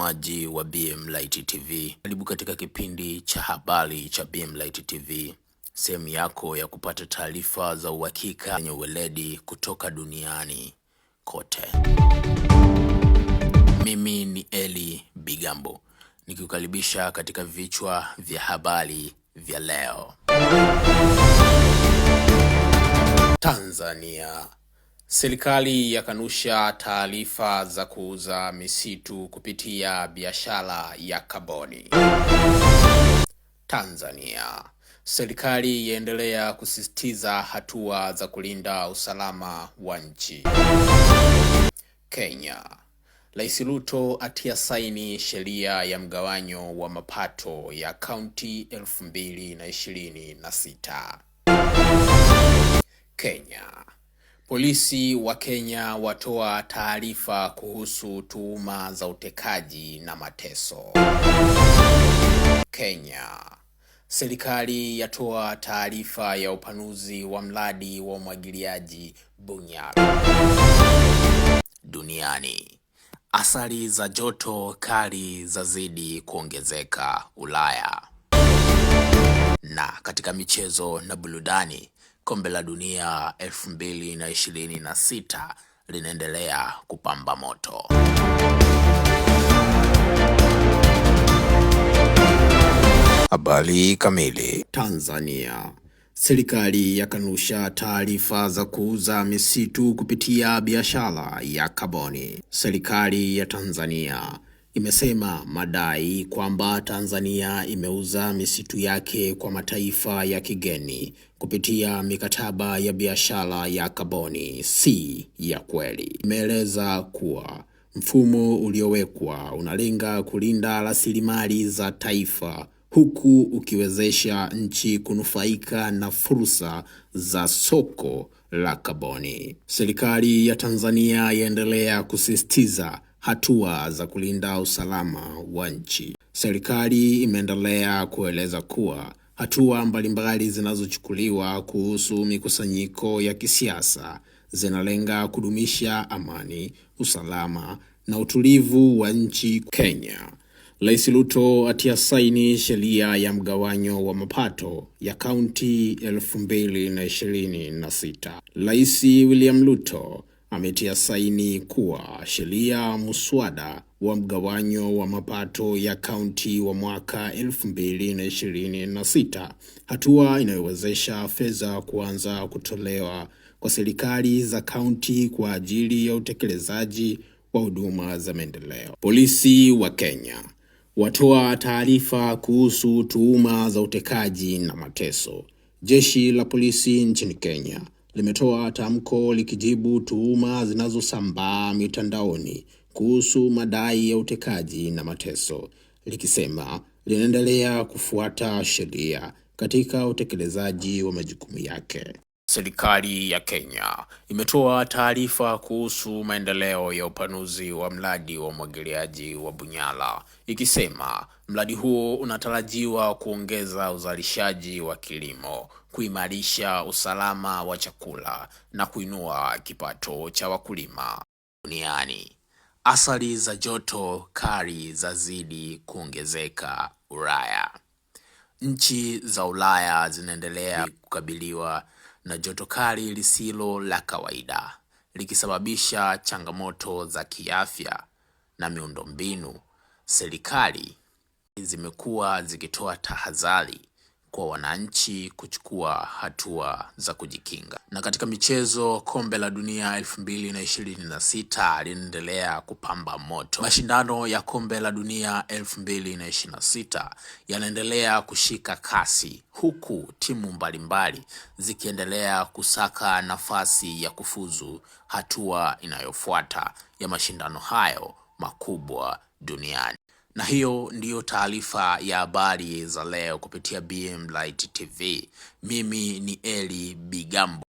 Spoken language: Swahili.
Mtazamaji wa BM Light TV, karibu katika kipindi cha habari cha BM Light TV, sehemu yako ya kupata taarifa za uhakika zenye uweledi kutoka duniani kote. Mimi ni Eli Bigambo, nikikukaribisha katika vichwa vya habari vya leo. Tanzania. Serikali yakanusha taarifa za kuuza misitu kupitia biashara ya kaboni. Tanzania. Serikali yaendelea kusisitiza hatua za kulinda usalama wa nchi. Kenya. Rais Ruto atia saini sheria ya mgawanyo wa mapato ya kaunti 2026. Kenya. Polisi wa Kenya watoa taarifa kuhusu tuhuma za utekaji na mateso. Kenya. Serikali yatoa taarifa ya upanuzi wa mradi wa umwagiliaji Bunyala. Duniani. Athari za joto kali zazidi kuongezeka Ulaya. Na katika michezo na burudani, Kombe la Dunia 2026 linaendelea kupamba moto. Habari kamili. Tanzania. Serikali yakanusha taarifa za kuuza misitu kupitia biashara ya kaboni. Serikali ya Tanzania imesema madai kwamba Tanzania imeuza misitu yake kwa mataifa ya kigeni kupitia mikataba ya biashara ya kaboni si ya kweli. Imeeleza kuwa mfumo uliowekwa unalenga kulinda rasilimali za taifa huku ukiwezesha nchi kunufaika na fursa za soko la kaboni. Serikali ya Tanzania yaendelea kusisitiza hatua za kulinda usalama wa nchi. Serikali imeendelea kueleza kuwa hatua mbalimbali zinazochukuliwa kuhusu mikusanyiko ya kisiasa zinalenga kudumisha amani, usalama na utulivu wa nchi. Kenya. Rais Ruto atia saini sheria ya mgawanyo wa mapato ya kaunti 2026. Rais William Ruto ametia saini kuwa sheria muswada wa mgawanyo wa mapato ya kaunti wa mwaka 2026, hatua inayowezesha fedha kuanza kutolewa kwa serikali za kaunti kwa ajili ya utekelezaji wa huduma za maendeleo. Polisi wa Kenya watoa taarifa kuhusu tuhuma za utekaji na mateso. Jeshi la polisi nchini Kenya limetoa tamko likijibu tuhuma zinazosambaa mitandaoni kuhusu madai ya utekaji na mateso, likisema linaendelea kufuata sheria katika utekelezaji wa majukumu yake. Serikali ya Kenya imetoa taarifa kuhusu maendeleo ya upanuzi wa mradi wa umwagiliaji wa Bunyala, ikisema mradi huo unatarajiwa kuongeza uzalishaji wa kilimo, kuimarisha usalama wa chakula na kuinua kipato cha wakulima. Duniani. Athari za joto kali zazidi kuongezeka Ulaya. Nchi za Ulaya zinaendelea kukabiliwa na joto kali lisilo la kawaida, likisababisha changamoto za kiafya na miundombinu. Serikali zimekuwa zikitoa tahadhari kwa wananchi kuchukua hatua za kujikinga. Na katika michezo, Kombe la Dunia 2026 linaendelea kupamba moto. Mashindano ya Kombe la Dunia 2026 yanaendelea kushika kasi huku timu mbalimbali zikiendelea kusaka nafasi ya kufuzu hatua inayofuata ya mashindano hayo makubwa duniani. Na hiyo ndiyo taarifa ya habari za leo kupitia BM Light TV. Mimi ni Eli Bigambo.